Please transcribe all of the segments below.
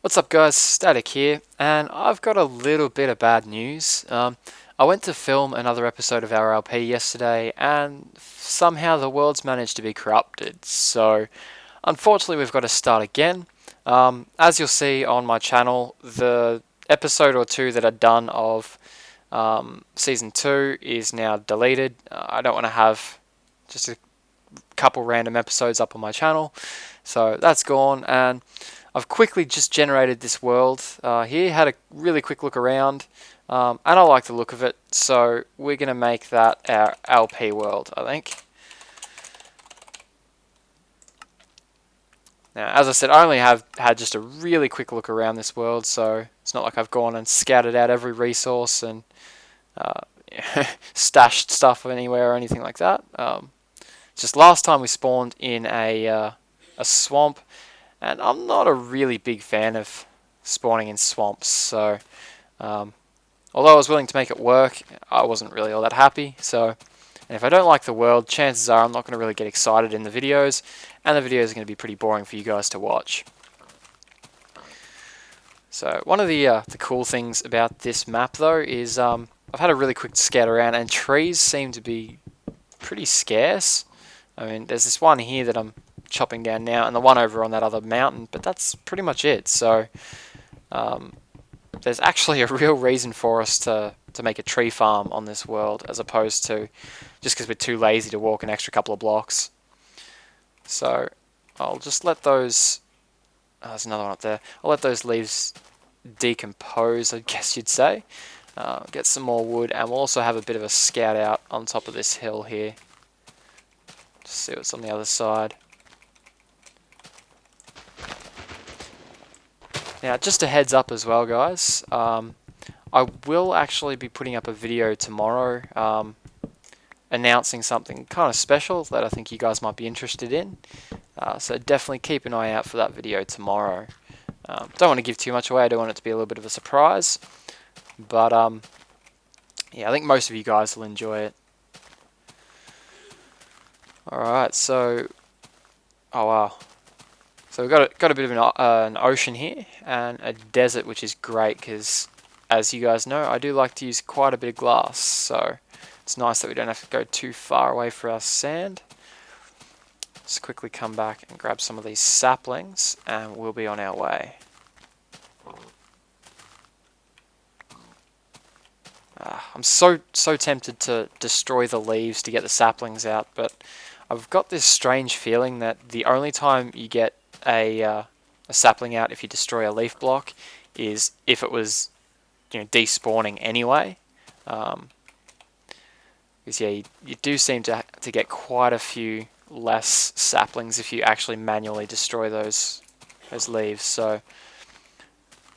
What's up guys, Static here, and I've got a little bit of bad news. I went to film another episode of our LP yesterday, and somehow the world's managed to be corrupted, so unfortunately we've got to start again. As you'll see on my channel, the episode or two that are done of Season 2 is now deleted. I don't want to have just a couple random episodes up on my channel, so that's gone, and I've quickly just generated this world here, had a really quick look around, and I like the look of it, so we're going to make that our LP world, I think. Now, as I said, I only have had just a really quick look around this world, so it's not like I've gone and scattered out every resource and uh, stashed stuff anywhere or anything like that. Just last time we spawned in a swamp, and I'm not a really big fan of spawning in swamps, so although I was willing to make it work, I wasn't really all that happy. So, and if I don't like the world, chances are I'm not going to really get excited in the videos, and the videos are going to be pretty boring for you guys to watch. So one of the cool things about this map though is I've had a really quick scout around, and trees seem to be pretty scarce. I mean, there's this one here that I'm chopping down now, and the one over on that other mountain, but that's pretty much it. So there's actually a real reason for us to make a tree farm on this world, as opposed to just because we're too lazy to walk an extra couple of blocks. So I'll just let those, there's another one up there, I'll let those leaves decompose, I guess you'd say. Get some more wood, and we'll also have a bit of a scout out on top of this hill here. Just see what's on the other side. Now, just a heads up as well, guys. I will actually be putting up a video tomorrow announcing something kind of special that I think you guys might be interested in. So definitely keep an eye out for that video tomorrow. Don't want to give too much away. I don't want it to be a little bit of a surprise. But yeah, I think most of you guys will enjoy it. Alright, so... Oh wow. So we've got a bit of an ocean here, and a desert, which is great because, as you guys know, I do like to use quite a bit of glass, so it's nice that we don't have to go too far away for our sand. Let's quickly come back and grab some of these saplings, and we'll be on our way. I'm so tempted to destroy the leaves to get the saplings out, but I've got this strange feeling that the only time you get a sapling out if you destroy a leaf block is if it was, despawning anyway. Because yeah, you do seem to get quite a few less saplings if you actually manually destroy those leaves. So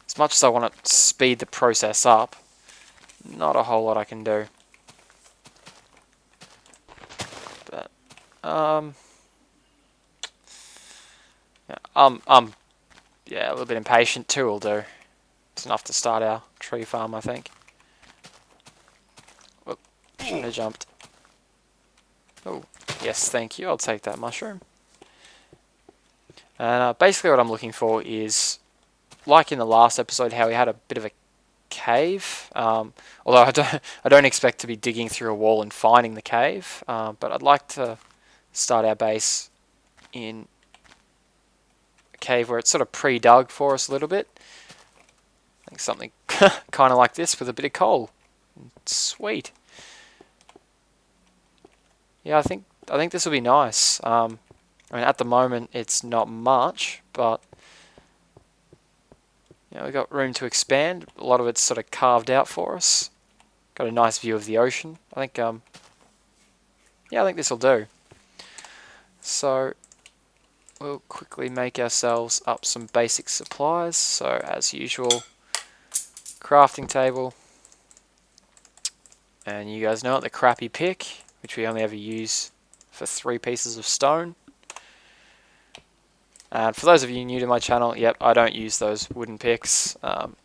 as much as I want to speed the process up, not a whole lot I can do. But yeah, a little bit impatient. 2 will do. It's enough to start our tree farm, I think. Whoop, shouldn't have jumped. Oh, yes, thank you. I'll take that mushroom. And basically what I'm looking for is, like in the last episode, how we had a bit of a cave. Although I don't expect to be digging through a wall and finding the cave. But I'd like to start our base in a cave where it's sort of pre-dug for us a little bit. I think something kind of like this with a bit of coal. Sweet. Yeah, I think this will be nice. I mean, at the moment it's not much, but we've got room to expand. A lot of it's sort of carved out for us. Got a nice view of the ocean. I think yeah, I think this will do. So we'll quickly make ourselves up some basic supplies. So as usual, crafting table, and you guys know it, the crappy pick, which we only ever use for 3 pieces of stone. And for those of you new to my channel, yep, I don't use those wooden picks. And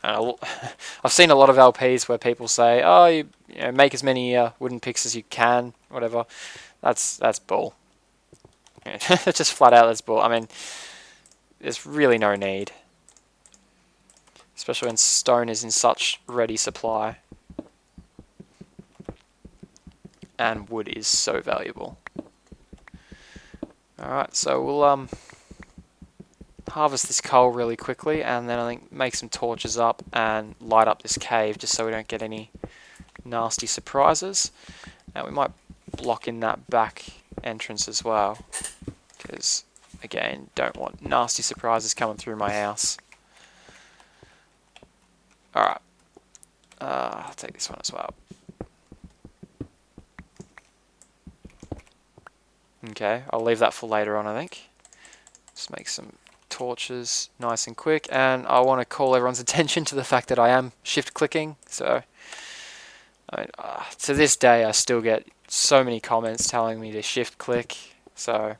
I've seen a lot of LPs where people say, oh, you make as many wooden picks as you can, whatever. That's bull. Just flat out, that's bull. I mean, there's really no need. especially when stone is in such ready supply. And wood is so valuable. Alright, so we'll harvest this coal really quickly, and then I think make some torches up and light up this cave just so we don't get any nasty surprises. And we might block in that back entrance as well, because again, don't want nasty surprises coming through my house. Alright, I'll take this one as well. Okay, I'll leave that for later on, I think. Just make some torches nice and quick, and I want to call everyone's attention to the fact that I am shift clicking. So I mean, to this day I still get so many comments telling me to shift click, so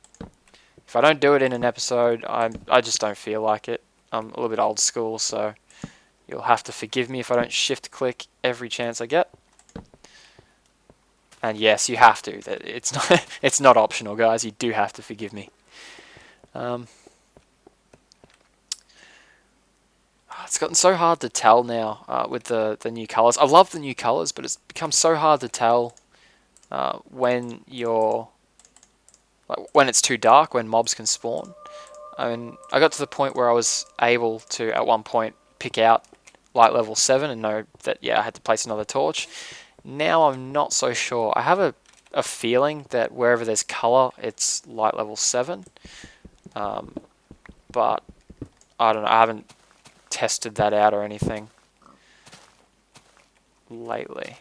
if I don't do it in an episode, I just don't feel like it. I'm a little bit old school, so you'll have to forgive me if I don't shift click every chance I get. And yes, you have to. It's not it's not optional, guys. You do have to forgive me. It's gotten so hard to tell now with the new colors. I love the new colors, but it's become so hard to tell when when it's too dark, when mobs can spawn. I mean, I got to the point where I was able to, at one point, pick out light level 7 and know that, yeah, I had to place another torch. Now I'm not so sure. I have a feeling that wherever there's color, it's light level 7. But I don't know. I haven't tested that out or anything lately.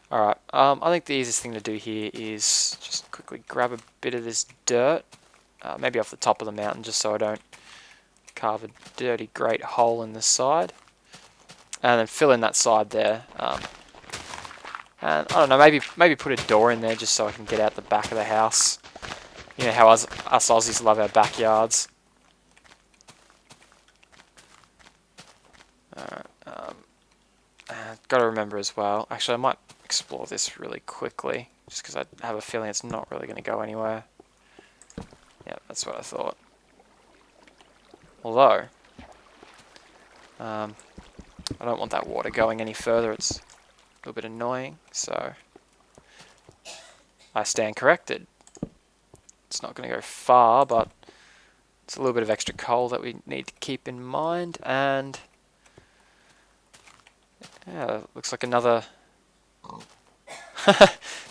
Alright, I think the easiest thing to do here is just quickly grab a bit of this dirt, maybe off the top of the mountain, just so I don't carve a dirty great hole in the side, and then fill in that side there. And I don't know, maybe put a door in there just so I can get out the back of the house. You know how us Aussies love our backyards. Alright, got to remember as well. Actually, I might explore this really quickly, just because I have a feeling it's not really going to go anywhere. Yeah, that's what I thought. Although, I don't want that water going any further. It's a little bit annoying, so I stand corrected. It's not going to go far, but it's a little bit of extra coal that we need to keep in mind. And yeah, looks like another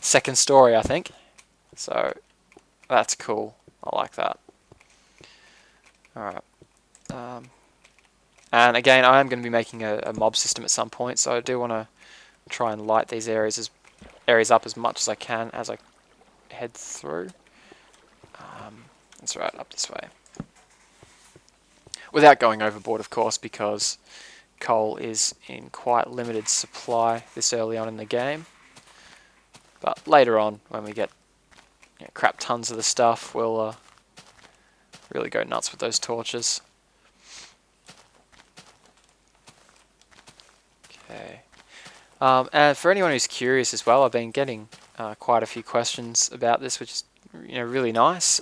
second story, I think. So that's cool. I like that. Alright. And again, I am going to be making a mob system at some point, so I do want to try and light these areas up as much as I can as I head through. That's right, up this way. Without going overboard, of course, because coal is in quite limited supply this early on in the game. But later on, when we get crap tons of the stuff, we'll really go nuts with those torches. Okay. And for anyone who's curious as well, I've been getting quite a few questions about this, which is really nice.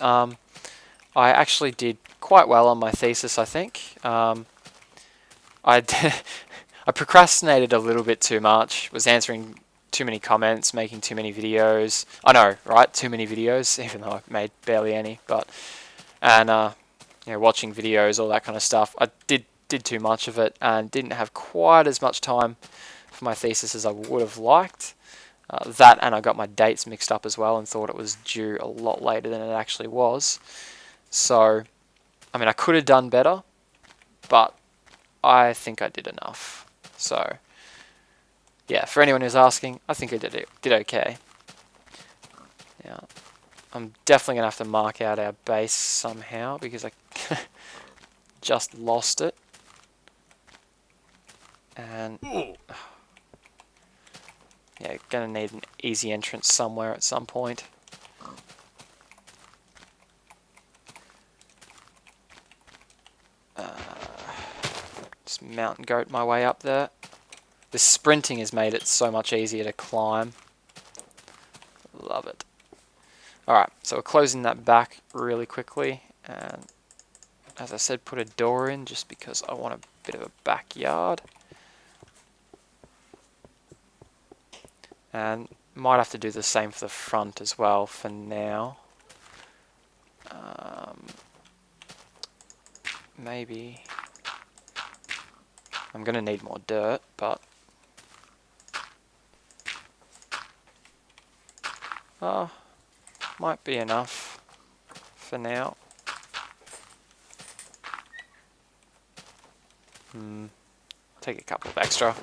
I actually did quite well on my thesis, I think. I procrastinated a little bit too much, was answering too many comments, making too many videos. I know, right? Too many videos, even though I've made barely any. And watching videos, all that kind of stuff. I did too much of it and didn't have quite as much time for my thesis as I would have liked. That, and I got my dates mixed up as well and thought it was due a lot later than it actually was. So, I mean, I could have done better, but I think I did enough. So, yeah, for anyone who's asking, I think I did okay. Yeah, I'm definitely going to have to mark out our base somehow because I just lost it. And yeah, going to need an easy entrance somewhere at some point. Just mountain goat my way up there. The sprinting has made it so much easier to climb. Love it. Alright, so we're closing that back really quickly and as I said, put a door in just because I want a bit of a backyard. And might have to do the same for the front as well for now. Maybe I'm going to need more dirt, but might be enough for now. Take a couple of extra.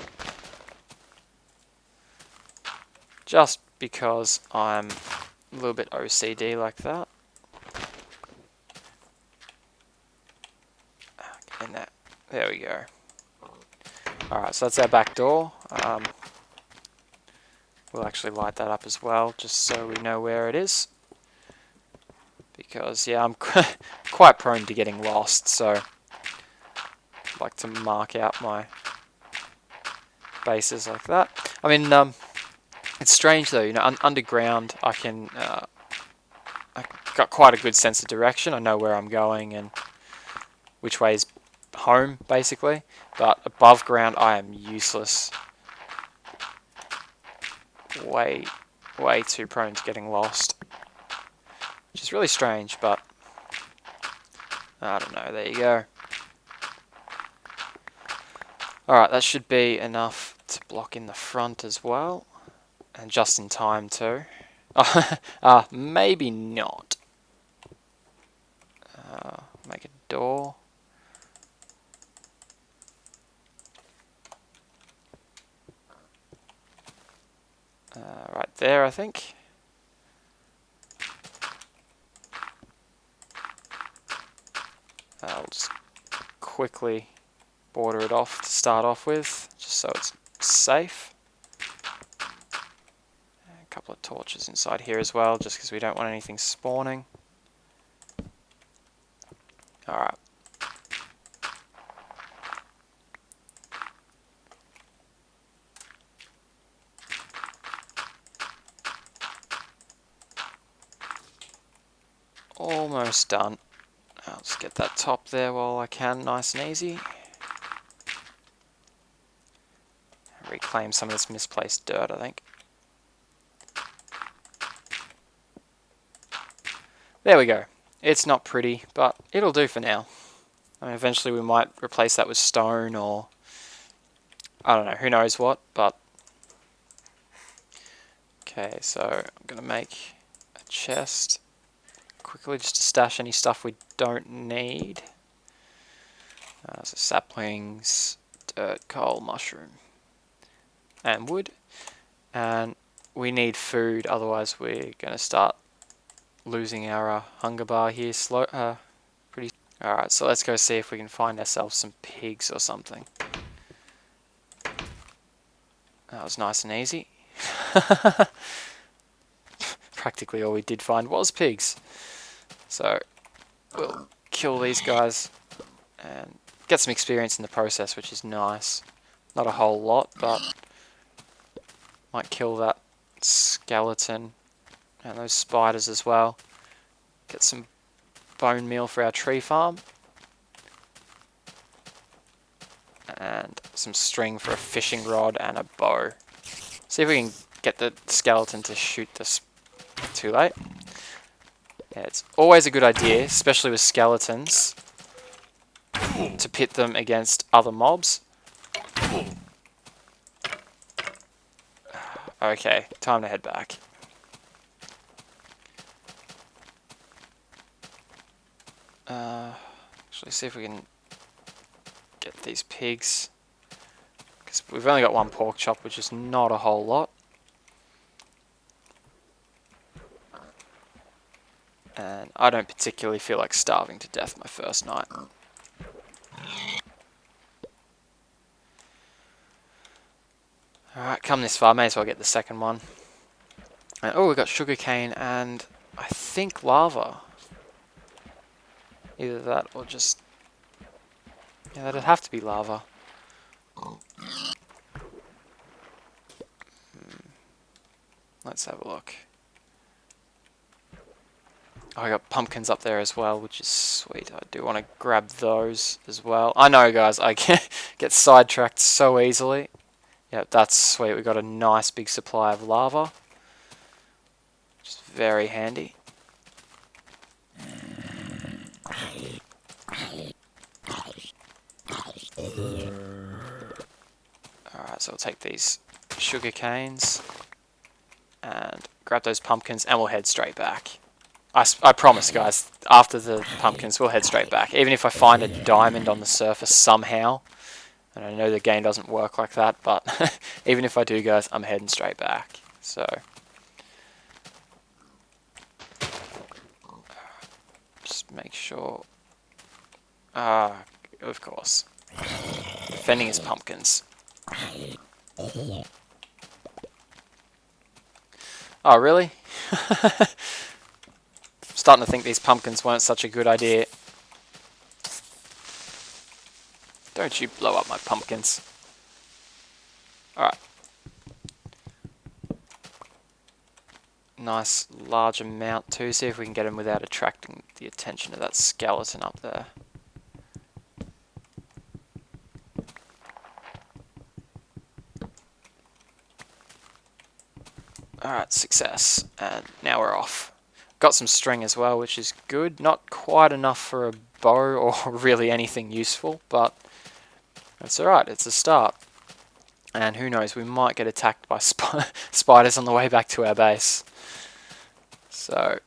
Just because I'm a little bit OCD like that. And that, there we go. Alright, so that's our back door. We'll actually light that up as well, just so we know where it is. Because, yeah, I'm quite prone to getting lost, so I like to mark out my bases like that. I mean, it's strange though, you know, underground I got quite a good sense of direction. I know where I'm going and which way is home, basically. But above ground, I am useless. Way too prone to getting lost. Which is really strange, but I don't know. There you go. Alright, that should be enough to block in the front as well. And just in time too. Maybe not. Make a door. Right there, I think. I'll just quickly border it off to start off with, just so it's safe. A couple of torches inside here as well, just because we don't want anything spawning. Alright. Almost done. I'll just get that top there while I can, nice and easy. Reclaim some of this misplaced dirt, I think. There we go. It's not pretty, but it'll do for now. I mean, eventually we might replace that with stone or I don't know, who knows what, but okay, so I'm going to make a chest quickly just to stash any stuff we don't need. So saplings, dirt, coal, mushroom, and wood. And we need food, otherwise we're going to start losing our hunger bar here pretty. Alright, so let's go see if we can find ourselves some pigs or something. That was nice and easy. Practically all we did find was pigs. So we'll kill these guys and get some experience in the process, which is nice. Not a whole lot, but might kill that skeleton and those spiders as well. Get some bone meal for our tree farm. And some string for a fishing rod and a bow. See if we can get the skeleton to shoot this. Too late. Yeah, it's always a good idea, especially with skeletons, to pit them against other mobs. Okay, time to head back. Actually, see if we can get these pigs. Because we've only got one pork chop, which is not a whole lot. And I don't particularly feel like starving to death my first night. Alright, come this far, may as well get the second one. And, oh, we've got sugarcane and I think lava. Either that or just... yeah, that'd have to be lava. Let's have a look. Oh, I got pumpkins up there as well, which is sweet. I do want to grab those as well. I know, guys, I get sidetracked so easily. Yep, that's sweet. We got a nice big supply of lava, which is very handy. Alright, so we'll take these sugar canes and grab those pumpkins, and we'll head straight back. I promise, guys, after the pumpkins, we'll head straight back. Even if I find a diamond on the surface somehow, and I know the game doesn't work like that, but even if I do, guys, I'm heading straight back. So, just make sure. Of course. Defending his pumpkins. Oh, really? Starting to think these pumpkins weren't such a good idea. Don't you blow up my pumpkins. Alright. Nice large amount too. See if we can get him without attracting the attention of that skeleton up there. Alright, success. And now we're off. Got some string as well, which is good. Not quite enough for a bow or really anything useful, but that's alright, it's a start. And who knows, we might get attacked by spiders on the way back to our base. So,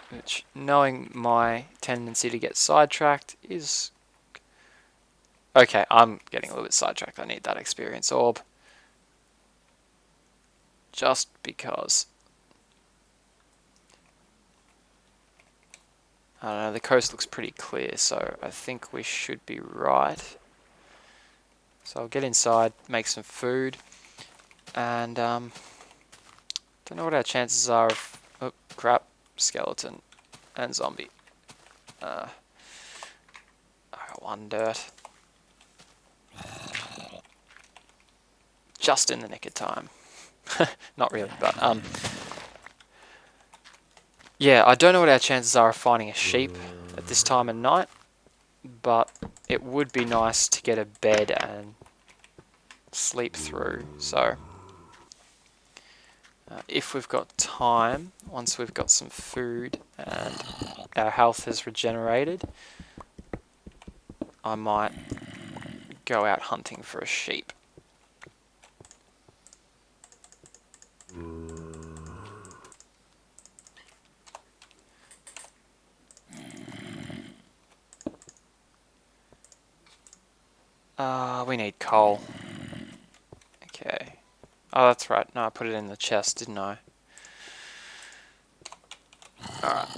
which, knowing my tendency to get sidetracked is... Okay, I'm getting a little bit sidetracked. I need that experience orb. Just because... I don't know, the coast looks pretty clear, so I think we should be right. So I'll get inside, make some food, and don't know what our chances are of... Oh, crap, skeleton and zombie. I got one dirt. Just in the nick of time. Not really, but yeah, I don't know what our chances are of finding a sheep at this time of night, but it would be nice to get a bed and sleep through. So if we've got time, once we've got some food and our health has regenerated, I might go out hunting for a sheep. We need coal. Okay. Oh, that's right. No, I put it in the chest, didn't I? Alright.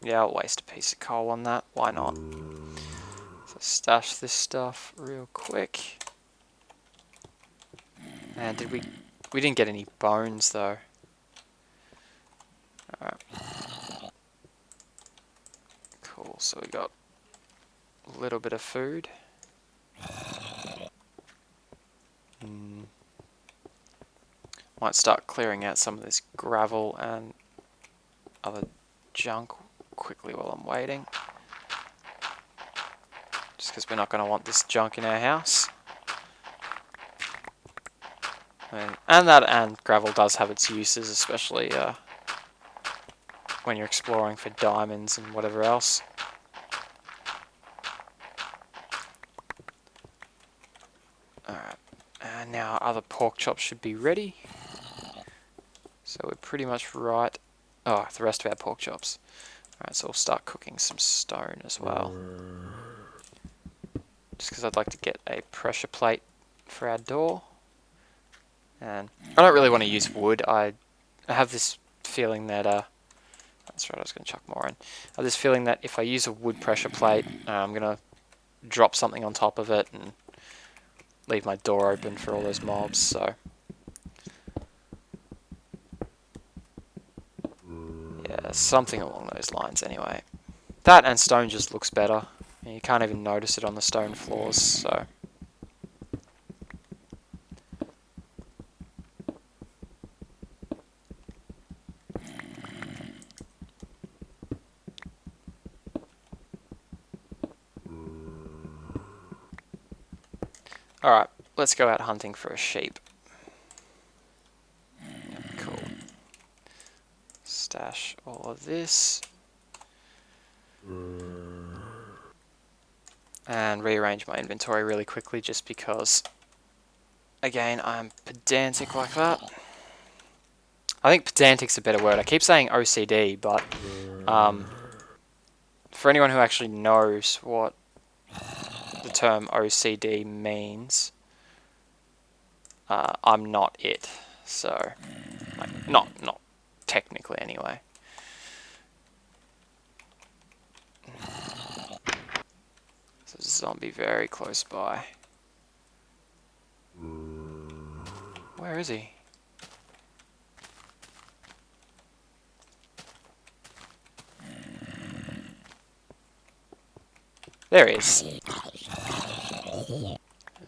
Yeah, I'll waste a piece of coal on that. Why not? So stash this stuff real quick. And did we didn't get any bones though. Alright. Cool, so we got a little bit of food. Might start clearing out some of this gravel and other junk quickly while I'm waiting. Just because we're not going to want this junk in our house. And gravel does have its uses, especially when you're exploring for diamonds and whatever else. Alright, and now our other pork chops should be ready. So we're pretty much right. Oh, the rest of our pork chops. Alright, so we'll start cooking some stone as well. Just because I'd like to get a pressure plate for our door. And I don't really want to use wood. I have this feeling that... that's right, I was going to chuck more in. I have this feeling that if I use a wood pressure plate, I'm going to drop something on top of it and leave my door open for all those mobs, so... Yeah, something along those lines anyway. That and stone just looks better. You can't even notice it on the stone floors, so... Alright, let's go out hunting for a sheep. Cool. Stash all of this. And rearrange my inventory really quickly just because, again, I'm pedantic like that. I think pedantic's a better word. I keep saying OCD, but for anyone who actually knows what the term OCD means, I'm not it. So, like, not technically anyway. So zombie very close by. Where is he? There he is.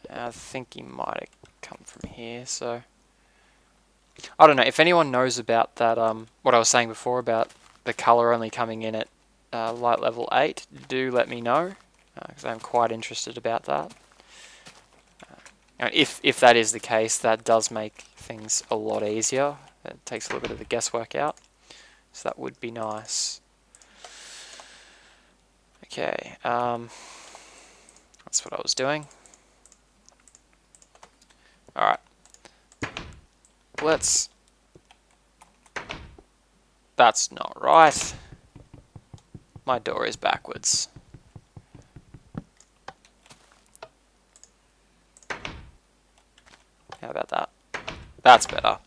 I think he might have come from here, so... I don't know, if anyone knows about that, what I was saying before about the colour only coming in at light level 8, do let me know, because I'm quite interested about that. If that is the case, that does make things a lot easier. It takes a little bit of the guesswork out, so that would be nice. Okay, that's what I was doing. Alright. That's not right. My door is backwards. How about that? That's better.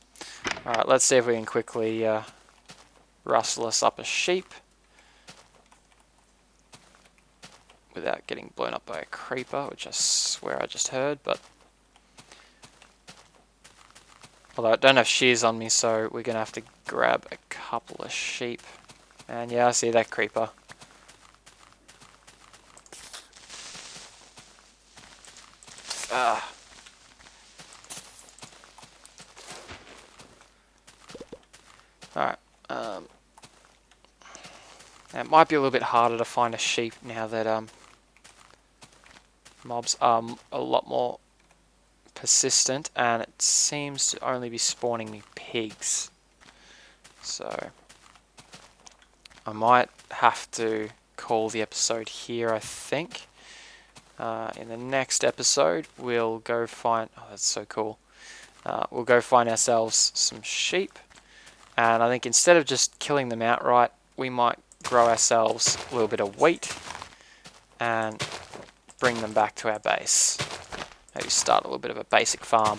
Alright, let's see if we can quickly rustle us up a sheep without getting blown up by a creeper, which I swear I just heard, but... Although I don't have shears on me, so we're going to have to grab a couple of sheep. And yeah, I see that creeper. Alright. It might be a little bit harder to find a sheep now that mobs are a lot more persistent, and it seems to only be spawning me pigs. So I might have to call the episode here, I think. In the next episode, we'll go find... Oh, that's so cool. We'll go find ourselves some sheep. And I think instead of just killing them outright, we might grow ourselves a little bit of wheat and bring them back to our base. Maybe start a little bit of a basic farm.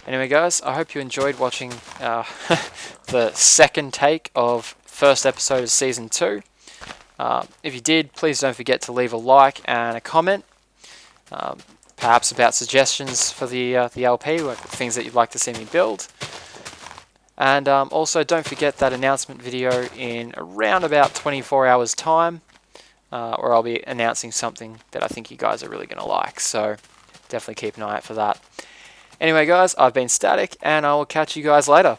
Anyway guys, I hope you enjoyed watching the second take of first episode of Season 2. If you did, please don't forget to leave a like and a comment. Perhaps about suggestions for the LP, like things that you'd like to see me build. And also don't forget that announcement video in around about 24 hours time, where I'll be announcing something that I think you guys are really going to like. So definitely keep an eye out for that. Anyway guys, I've been Static, and I will catch you guys later.